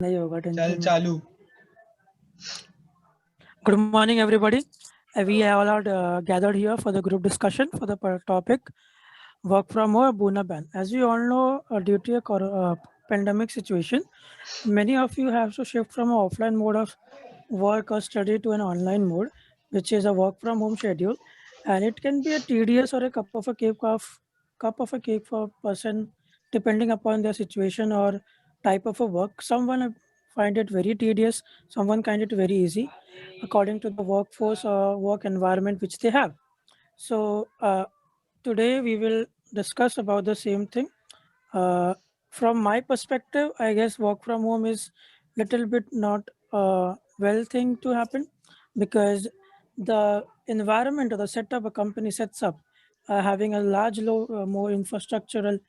नहीं होगा चल टेंशन मत। चालू। Good morning, everybody. We all are gathered here for the group discussion for the topic work from home, Buna ban. As we all know, due to a pandemic situation, many of you have to shift from an offline mode of work or study to an online mode, which is a work from home schedule, and it can be a tedious or a cup of a cake for a person, depending upon their situation or type of a work. Someone find it very tedious, someone find it very easy, according to the workforce or work environment which they have. So today we will discuss about the same thing. Uh, from my perspective, I guess work from home is little bit not a well thing to happen, because the environment or the setup a company sets up, having a more infrastructural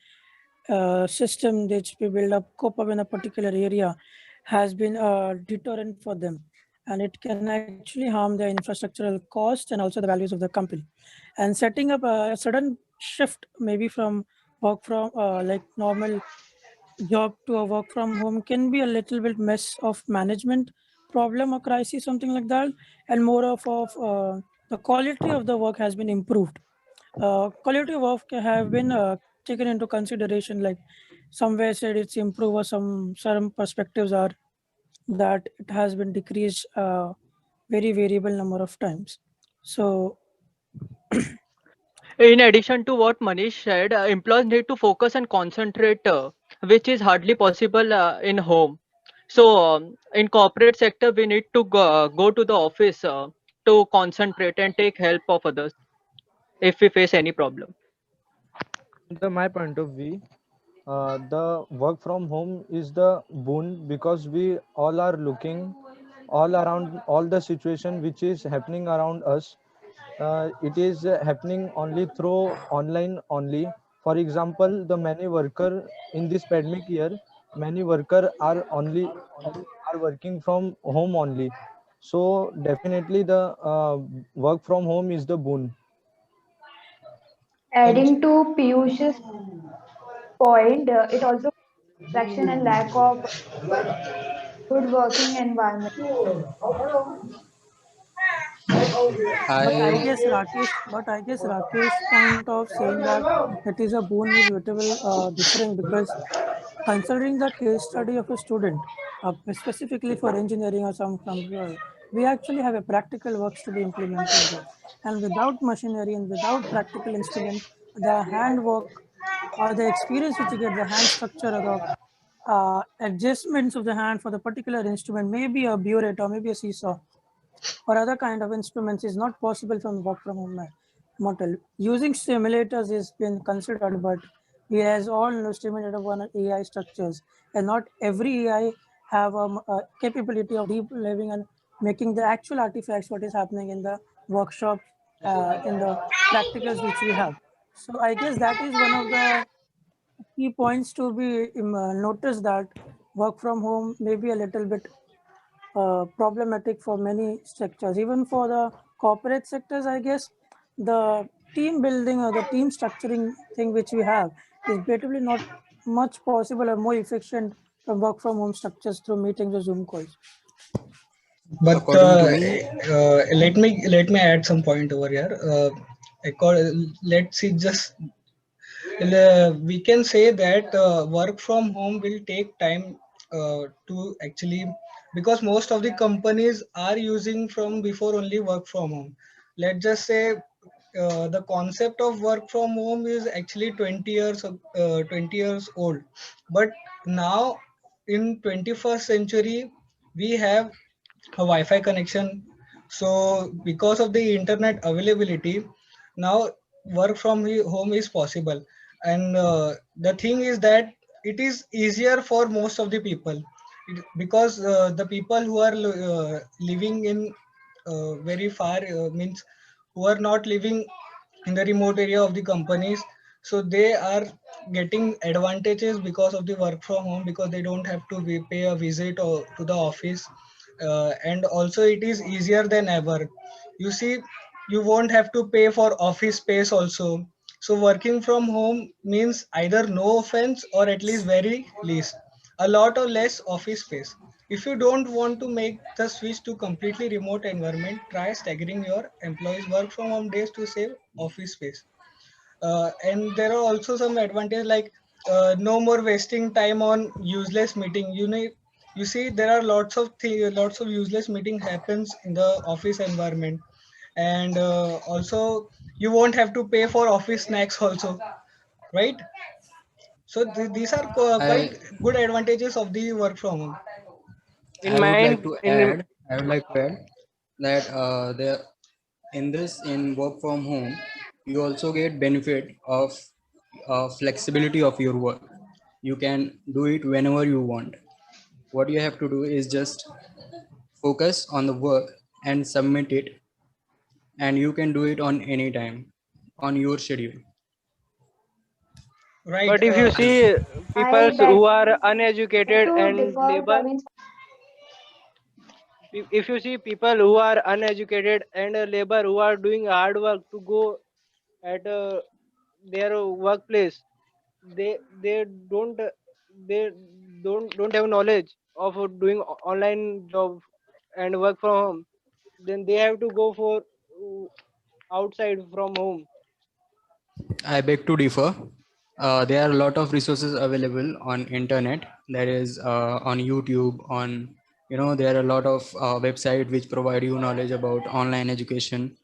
system which we build up, cope up in a particular area, has been a deterrent for them, and it can actually harm their infrastructural cost and also the values of the company. And setting up a sudden shift, maybe from work from like normal job to a work from home, can be a little bit mess of management problem or crisis, something like that. And more of the quality of the work has been improved. Quality of work have been taken into consideration, like somewhere said it's improved, or some perspectives are that it has been decreased very variable number of times. So In addition to what Manish said, employees need to focus and concentrate, which is hardly possible in home. So, in corporate sector, we need to go to the office to concentrate and take help of others if we face any problem. From my point of view, the work from home is the boon because we all are looking all around all the situation which is happening around us. It is happening only through online only. For example, the many worker in this pandemic year, many worker are working from home only. So definitely the work from home is the boon. And Adding to Piyush's point, it also distraction and lack of good working environment. I But I guess Rakesh point of saying that it is a boon is little different, because considering the case study of a student, specifically for engineering or some, we actually have a practical works to be implemented there, and without machinery and without practical instrument, the handwork or the experience which you get, the hand structure or the adjustments of the hand for the particular instrument, maybe a burette or maybe a seesaw or other kind of instruments, is not possible from work from home model. Using simulators is been considered, but we as all know simulator one AI structures, and not every AI have a capability of deep living and making the actual artifacts what is happening in the workshop, in the practicals which we have. So I guess that is one of the key points to be noticed, that work from home may be a little bit problematic for many sectors. Even for the corporate sectors, I guess the team building or the team structuring thing which we have is basically not much possible or more efficient from work from home structures through meetings or Zoom calls. but According to me, let me add some point over here. Let's see, just we can say that work from home will take time to actually, because most of the companies are using from before only work from home. Let's just say the concept of work from home is actually 20 years old, but now in 21st century we have a Wi-Fi connection. So because of the internet availability, now work from home is possible. And the thing is that it is easier for most of the people, because the people who are living in very far, means who are not living in the remote area of the companies, so they are getting advantages because of the work from home, because they don't have to pay a visit or to the office. And also it is easier than ever. You see, you won't have to pay for office space also. So working from home means either no offense or at least very least. a lot or less office space. If you don't want to make the switch to completely remote environment, try staggering your employees' work from home days to save office space. And there are also some advantages like no more wasting time on useless meeting. You see there are lots of useless meeting happens in the office environment, and also you won't have to pay for office snacks also, right? So these are quite I good advantages of the work from home. I In would like mine, to in add. I would like to add that there in work from home, you also get benefit of flexibility of your work. You can do it whenever you want. What you have to do is just focus on the work and submit it, and you can do it on any time on your schedule. Right. but if you see people I beg who are uneducated to and differ, labor, Praveen. if you see people who are uneducated and labor who are doing hard work to go at their workplace, they don't they don't have knowledge of doing online job and work from home, then they have to go for outside from home. I beg to differ. There are a lot of resources available on internet. That is on YouTube. On there are a lot of website which provide you knowledge about online education,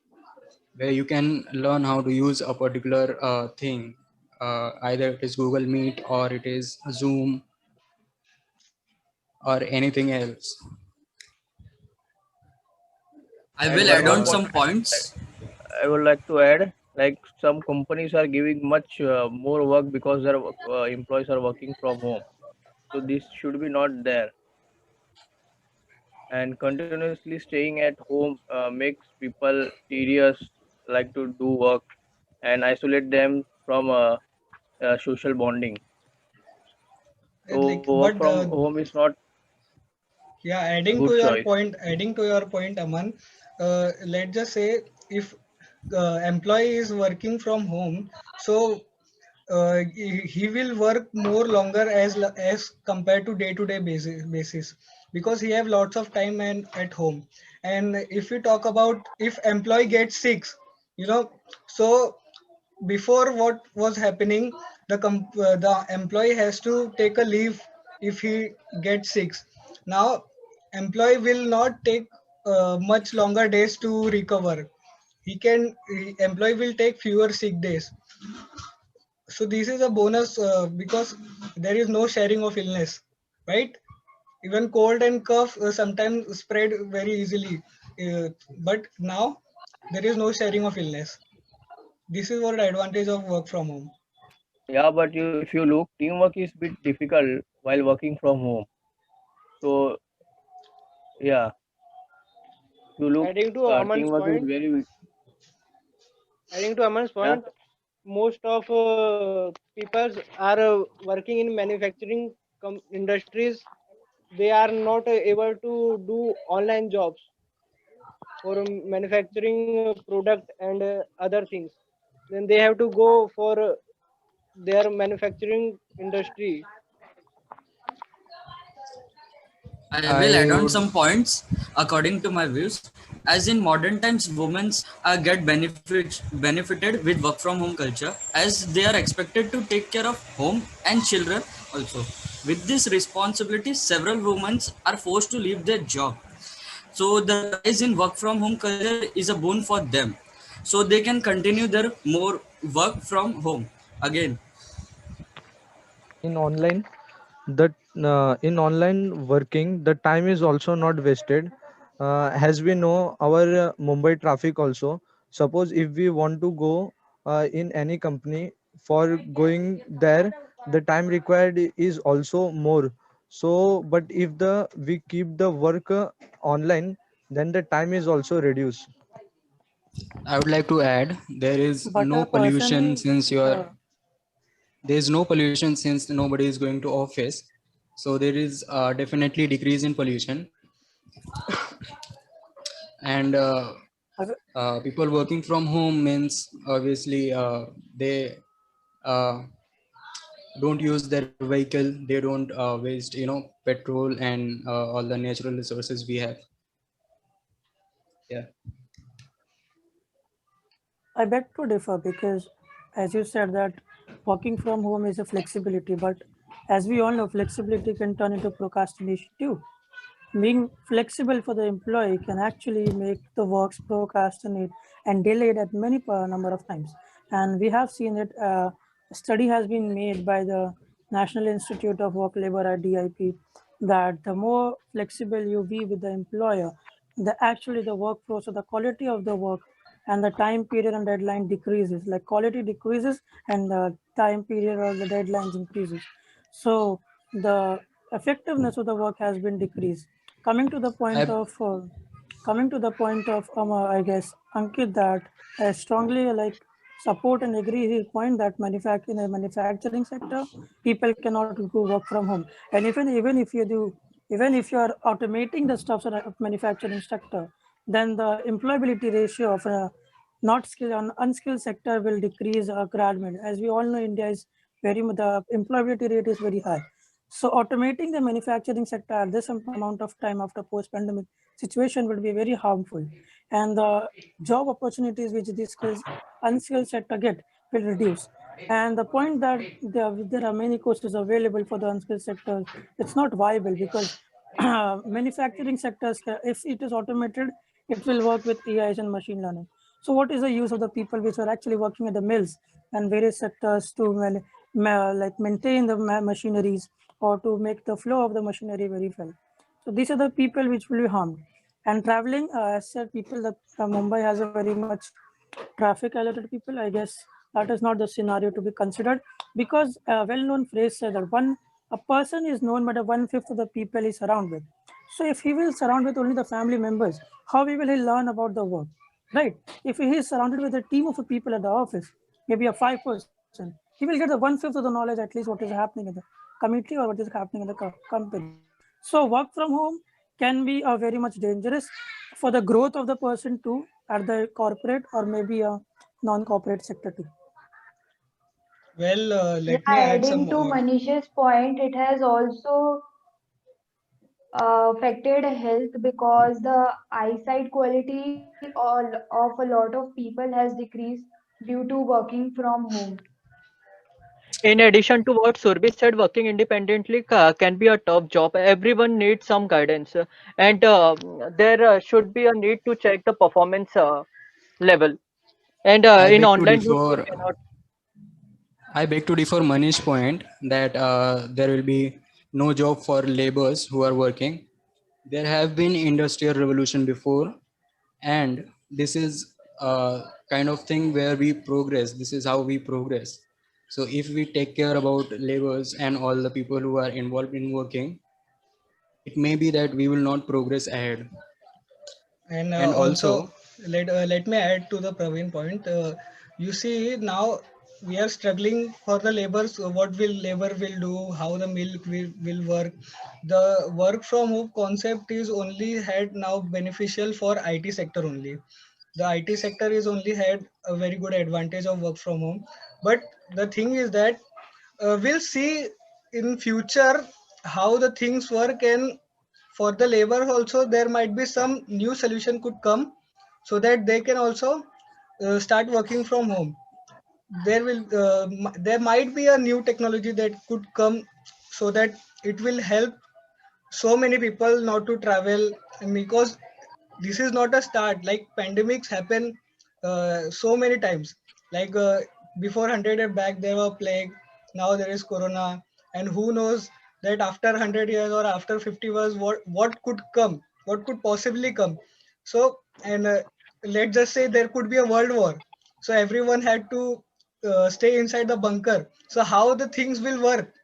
where you can learn how to use a particular thing. Either it is Google Meet or it is Zoom or anything else. I And will one add more on point some points. I would like to add, like some companies are giving much more work because their employees are working from home. So this should be not there. And continuously staying at home makes people tedious, like to do work and isolate them from social bonding. So Like, work but from home is not yeah, good choice. adding to your point, Aman, let's just say if employee is working from home, so he will work more longer as compared to day basis, because he have lots of time and at home. And if we talk about if employee gets sick, you know, so before what was happening, the employee has to take a leave if he gets sick. Now employee will not take much longer days to recover. Employee will take fewer sick days. So this is a bonus, because there is no sharing of illness, right? Even cold and cough sometimes spread very easily, uh, but now there is no sharing of illness. This is what advantage of work from home. Yeah, but if you look, teamwork is bit difficult while working from home. So yeah, if you look, Adding to Aman's teamwork is point, very. adding to Aman's Yeah. point, most of people are working in manufacturing industries. They are not able to do online jobs for manufacturing product and other things. Then they have to go for their manufacturing industry. I will add I on would some points according to my views. As in modern times, women get benefited with work from home culture, as they are expected to take care of home and children also. With this responsibility, several women are forced to leave their job. So the rise in work from home culture is a boon for them. So they can continue their more work from home again. in online that in online working the time is also not wasted, as we know our Mumbai traffic also. Suppose if we want to go in any company, for going there the time required is also more. So but if the we keep the work online, then the time is also reduced. I would like to add, But a person, there is no pollution since nobody is going to office. So there is definitely decrease in pollution. And as- people working from home means obviously they uh, don't use their vehicle, they don't waste petrol and all the natural resources we have. Yeah. I beg to differ because, as you said, that working from home is a flexibility, but as we all know, flexibility can turn into procrastination too. Being flexible for the employee can actually make the works procrastinate and delayed at many number of times. And we have seen it. A study has been made by the National Institute of Work Labor at DIP that the more flexible you be with the employer, the actually the workforce or the quality of the work and the time period and deadline decreases. Like quality decreases and the time period or the deadlines increases. So the effectiveness of the work has been decreased. Coming to the point I, of I guess Ankit, that I strongly like support and agree his point that in the manufacturing sector people cannot go work from home, and even if you are automating the stuff in the manufacturing sector, then the employability ratio of a not skilled on unskilled sector will decrease gradually. As we all know, India is the employability rate is very high. So automating the manufacturing sector at this amount of time after post-pandemic situation would be very harmful, and the job opportunities which these unskilled sector get will reduce. And the point that there are many courses available for the unskilled sector, it's not viable because manufacturing sectors, if it is automated, it will work with AIs and machine learning. So what is the use of the people which are actually working at the mills and various sectors to like maintain the machineries or to make the flow of the machinery very well? So these are the people which will be harmed. And traveling, as said, people that Mumbai has a very much traffic alerted people. I guess that is not the scenario to be considered because a well-known phrase says that a person is known by the 1/5 of the people he surround with. So if he will surround with only the family members, how will he learn about the work, right? If he is surrounded with a team of people at the office, maybe a 5%, he will get the 1/5 of the knowledge, at least what is happening in the community or what is happening in the company. So work from home can be very much dangerous for the growth of the person too at the corporate or maybe a non-corporate sector too. Well, Yeah, let me add adding some. to Manish's point, it has also affected health because the eyesight quality of a lot of people has decreased due to working from home. In addition to what Surbi said, working independently can be a tough job. Everyone needs some guidance, and there should be a need to check the performance level. And I in beg to online work, we differ. cannot. I beg to differ Manish's point that there will be no job for laborers who are working. There have been industrial revolution before, and this is a kind of thing where we progress. This is how we progress. So if we take care about laborers and all the people who are involved in working, it may be that we will not progress ahead. And And also, also, let me add to the Praveen point. You see, now we are struggling for the labors. What will labor will do? How the mill will work? The work from home concept is only had now beneficial for IT sector only. The IT sector is only had a very good advantage of work from home. But the thing is that we'll see in future how the things work, and for the labor also there might be some new solution could come so that they can also start working from home. There might be a new technology that could come so that it will help so many people not to travel. And because this is not a start, like pandemics happen so many times, like before 100 years back there were plague, now there is corona, and who knows that after 100 years or after 50 years what could come, what could possibly come. So, and let's just say there could be a world war, so everyone had to stay inside the bunker, so how the things will work.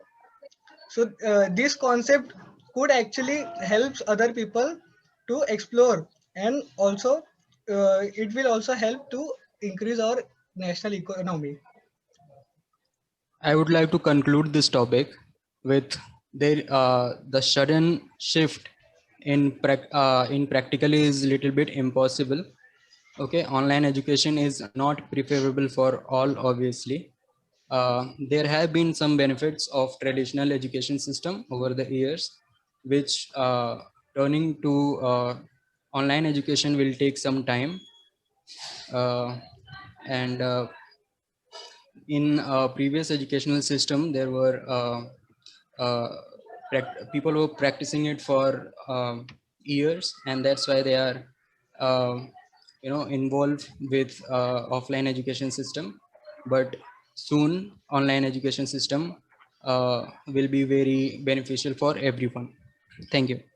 So this concept could actually helps other people to explore, and also it will also help to increase our national economy. I would like to conclude this topic with the sudden shift in practically is little bit impossible. Okay, online education is not preferable for all, obviously, there have been some benefits of traditional education system over the years, which turning to online education will take some time. And in previous educational system, there were people were practicing it for years, and that's why they are involved with offline education system. But soon online education system will be very beneficial for everyone. Thank you.